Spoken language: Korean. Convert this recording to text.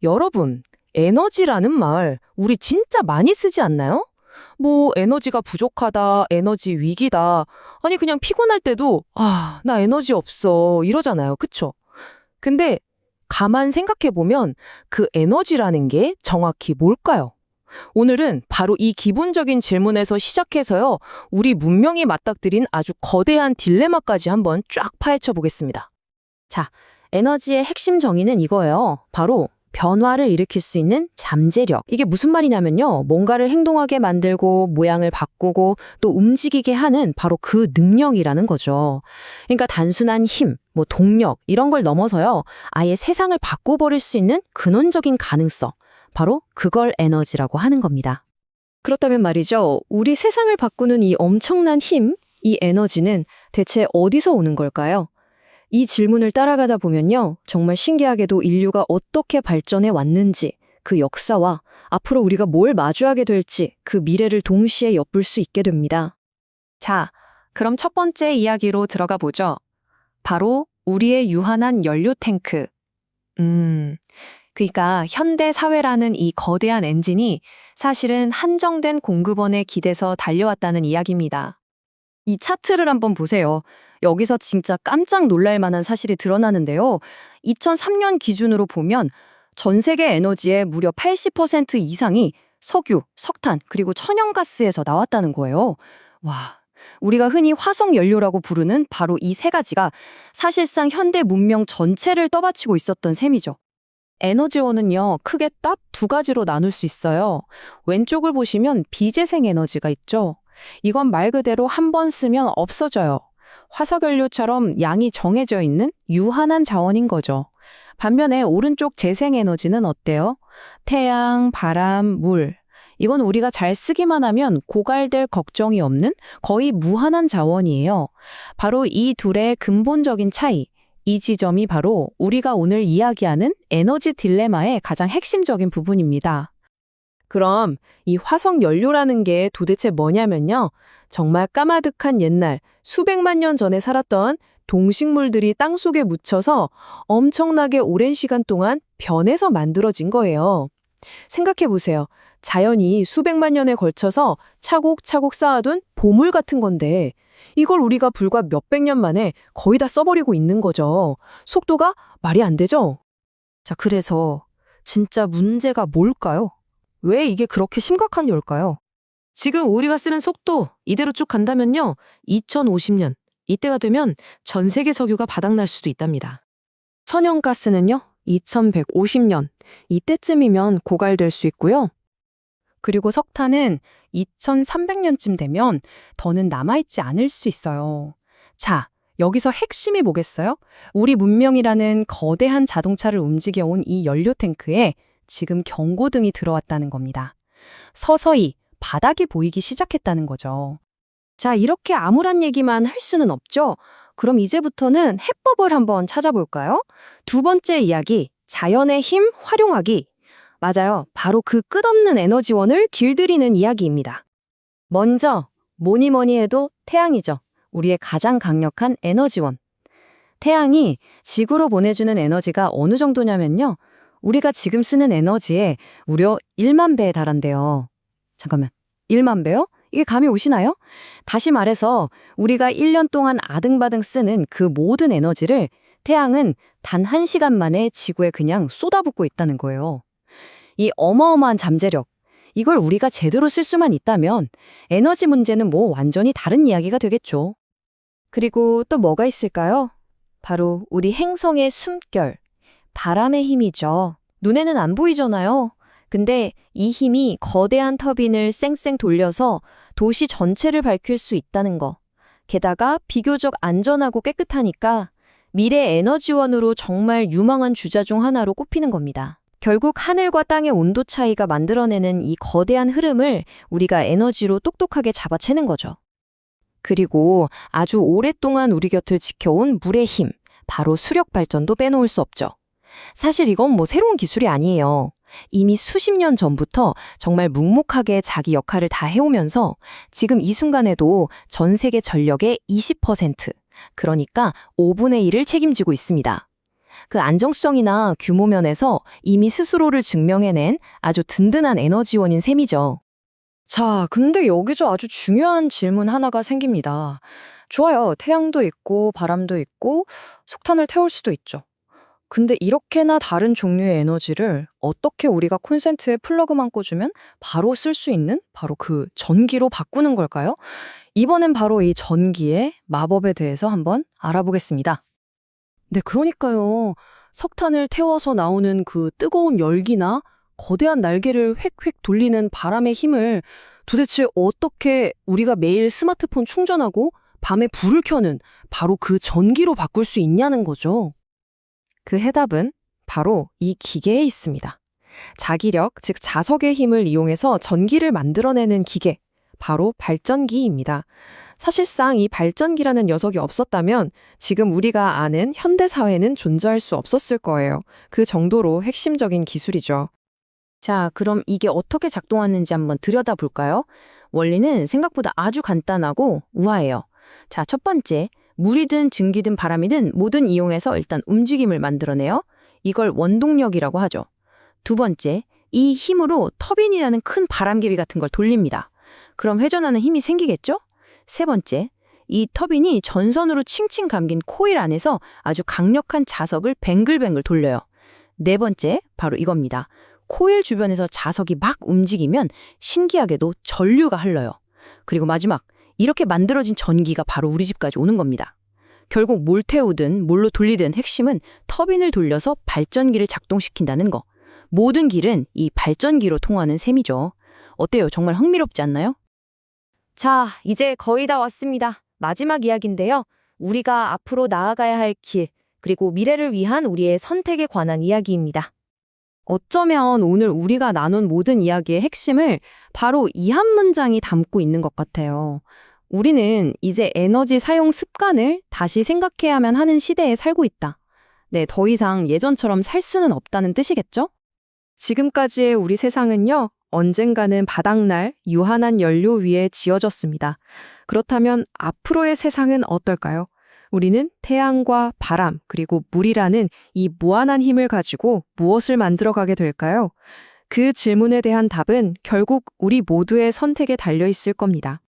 여러분, 에너지라는 말 우리 진짜 많이 쓰지 않나요? 뭐 에너지가 부족하다, 에너지 위기다. 아니 그냥 피곤할 때도 나 에너지 없어 이러잖아요. 그쵸? 근데 가만 생각해 보면 그 에너지라는 게 정확히 뭘까요? 오늘은 바로 이 기본적인 질문에서 시작해서요. 우리 문명이 맞닥뜨린 아주 거대한 딜레마까지 한번 쫙 파헤쳐 보겠습니다. 자, 에너지의 핵심 정의는 이거예요. 바로 변화를 일으킬 수 있는 잠재력. 이게 무슨 말이냐면요. 뭔가를 행동하게 만들고 모양을 바꾸고 또 움직이게 하는 바로 그 능력이라는 거죠. 그러니까 단순한 힘, 뭐 동력 이런 걸 넘어서요. 아예 세상을 바꿔버릴 수 있는 근원적인 가능성. 바로 그걸 에너지라고 하는 겁니다. 그렇다면 말이죠. 우리 세상을 바꾸는 이 엄청난 힘, 이 에너지는 대체 어디서 오는 걸까요? 이 질문을 따라가다 보면요. 정말 신기하게도 인류가 어떻게 발전해 왔는지, 그 역사와 앞으로 우리가 뭘 마주하게 될지 그 미래를 동시에 엿볼 수 있게 됩니다. 자, 그럼 첫 번째 이야기로 들어가 보죠. 바로 우리의 유한한 연료 탱크. 그러니까 현대 사회라는 이 거대한 엔진이 사실은 한정된 공급원에 기대서 달려왔다는 이야기입니다. 이 차트를 한번 보세요. 여기서 진짜 깜짝 놀랄 만한 사실이 드러나는데요. 2003년 기준으로 보면 전 세계 에너지의 무려 80% 이상이 석유, 석탄, 그리고 천연가스에서 나왔다는 거예요. 와, 우리가 흔히 화석연료라고 부르는 바로 이 세 가지가 사실상 현대 문명 전체를 떠받치고 있었던 셈이죠. 에너지원은요, 크게 딱 두 가지로 나눌 수 있어요. 왼쪽을 보시면 비재생 에너지가 있죠. 이건 말 그대로 한 번 쓰면 없어져요. 화석연료처럼 양이 정해져 있는 유한한 자원인 거죠. 반면에 오른쪽 재생에너지는 어때요? 태양, 바람, 물. 이건 우리가 잘 쓰기만 하면 고갈될 걱정이 없는 거의 무한한 자원이에요. 바로 이 둘의 근본적인 차이. 이 지점이 바로 우리가 오늘 이야기하는 에너지 딜레마의 가장 핵심적인 부분입니다. 그럼 이 화석연료라는 게 도대체 뭐냐면요. 정말 까마득한 옛날 수백만 년 전에 살았던 동식물들이 땅속에 묻혀서 엄청나게 오랜 시간 동안 변해서 만들어진 거예요. 생각해 보세요. 자연이 수백만 년에 걸쳐서 차곡차곡 쌓아둔 보물 같은 건데 이걸 우리가 불과 몇백 년 만에 거의 다 써버리고 있는 거죠. 속도가 말이 안 되죠? 자, 그래서 진짜 문제가 뭘까요? 왜 이게 그렇게 심각한 걸까요? 지금 우리가 쓰는 속도 이대로 쭉 간다면요. 2050년, 이때가 되면 전 세계 석유가 바닥날 수도 있답니다. 천연가스는요. 2150년, 이때쯤이면 고갈될 수 있고요. 그리고 석탄은 2300년쯤 되면 더는 남아있지 않을 수 있어요. 자, 여기서 핵심이 뭐겠어요? 우리 문명이라는 거대한 자동차를 움직여온 이 연료 탱크에 지금 경고등이 들어왔다는 겁니다. 서서히 바닥이 보이기 시작했다는 거죠. 자, 이렇게 암울한 얘기만 할 수는 없죠? 그럼 이제부터는 해법을 한번 찾아볼까요? 두 번째 이야기, 자연의 힘 활용하기. 맞아요. 바로 그 끝없는 에너지원을 길들이는 이야기입니다. 먼저 뭐니 해도 태양이죠. 우리의 가장 강력한 에너지원. 태양이 지구로 보내주는 에너지가 어느 정도냐면요. 우리가 지금 쓰는 에너지의 무려 1만 배에 달한대요. 잠깐만, 1만 배요? 이게 감이 오시나요? 다시 말해서 우리가 1년 동안 아등바등 쓰는 그 모든 에너지를 태양은 단 1시간 만에 지구에 그냥 쏟아붓고 있다는 거예요. 이 어마어마한 잠재력, 이걸 우리가 제대로 쓸 수만 있다면 에너지 문제는 뭐 완전히 다른 이야기가 되겠죠. 그리고 또 뭐가 있을까요? 바로 우리 행성의 숨결, 바람의 힘이죠. 눈에는 안 보이잖아요. 근데 이 힘이 거대한 터빈을 쌩쌩 돌려서 도시 전체를 밝힐 수 있다는 거. 게다가 비교적 안전하고 깨끗하니까 미래 에너지원으로 정말 유망한 주자 중 하나로 꼽히는 겁니다. 결국 하늘과 땅의 온도 차이가 만들어내는 이 거대한 흐름을 우리가 에너지로 똑똑하게 잡아채는 거죠. 그리고 아주 오랫동안 우리 곁을 지켜온 물의 힘, 바로 수력 발전도 빼놓을 수 없죠. 사실 이건 뭐 새로운 기술이 아니에요. 이미 수십 년 전부터 정말 묵묵하게 자기 역할을 다 해오면서 지금 이 순간에도 전 세계 전력의 20%, 그러니까 5분의 1을 책임지고 있습니다. 그 안정성이나 규모 면에서 이미 스스로를 증명해낸 아주 든든한 에너지원인 셈이죠. 자, 근데 여기서 아주 중요한 질문 하나가 생깁니다. 좋아요. 태양도 있고 바람도 있고 석탄을 태울 수도 있죠. 근데 이렇게나 다른 종류의 에너지를 어떻게 우리가 콘센트에 플러그만 꽂으면 바로 쓸 수 있는 바로 그 전기로 바꾸는 걸까요? 이번엔 바로 이 전기의 마법에 대해서 한번 알아보겠습니다. 네, 그러니까요. 석탄을 태워서 나오는 그 뜨거운 열기나 거대한 날개를 획획 돌리는 바람의 힘을 도대체 어떻게 우리가 매일 스마트폰 충전하고 밤에 불을 켜는 바로 그 전기로 바꿀 수 있냐는 거죠. 그 해답은 바로 이 기계에 있습니다. 자기력, 즉 자석의 힘을 이용해서 전기를 만들어내는 기계, 바로 발전기입니다. 사실상 이 발전기라는 녀석이 없었다면 지금 우리가 아는 현대 사회는 존재할 수 없었을 거예요. 그 정도로 핵심적인 기술이죠. 자, 그럼 이게 어떻게 작동하는지 한번 들여다볼까요? 원리는 생각보다 아주 간단하고 우아해요. 자, 첫 번째, 물이든 증기든 바람이든 뭐든 이용해서 일단 움직임을 만들어내요. 이걸 원동력이라고 하죠. 두 번째, 이 힘으로 터빈이라는 큰 바람개비 같은 걸 돌립니다. 그럼 회전하는 힘이 생기겠죠? 세 번째, 이 터빈이 전선으로 칭칭 감긴 코일 안에서 아주 강력한 자석을 뱅글뱅글 돌려요. 네 번째, 바로 이겁니다. 코일 주변에서 자석이 막 움직이면 신기하게도 전류가 흘러요. 그리고 마지막, 이렇게 만들어진 전기가 바로 우리 집까지 오는 겁니다. 결국 뭘 태우든 뭘로 돌리든 핵심은 터빈을 돌려서 발전기를 작동시킨다는 거. 모든 길은 이 발전기로 통하는 셈이죠. 어때요? 정말 흥미롭지 않나요? 자, 이제 거의 다 왔습니다. 마지막 이야기인데요. 우리가 앞으로 나아가야 할 길, 그리고 미래를 위한 우리의 선택에 관한 이야기입니다. 어쩌면 오늘 우리가 나눈 모든 이야기의 핵심을 바로 이 한 문장이 담고 있는 것 같아요. 우리는 이제 에너지 사용 습관을 다시 생각해야만 하는 시대에 살고 있다. 네, 더 이상 예전처럼 살 수는 없다는 뜻이겠죠? 지금까지의 우리 세상은요, 언젠가는 바닥날 유한한 연료 위에 지어졌습니다. 그렇다면 앞으로의 세상은 어떨까요? 우리는 태양과 바람, 그리고 물이라는 이 무한한 힘을 가지고 무엇을 만들어가게 될까요? 그 질문에 대한 답은 결국 우리 모두의 선택에 달려 있을 겁니다.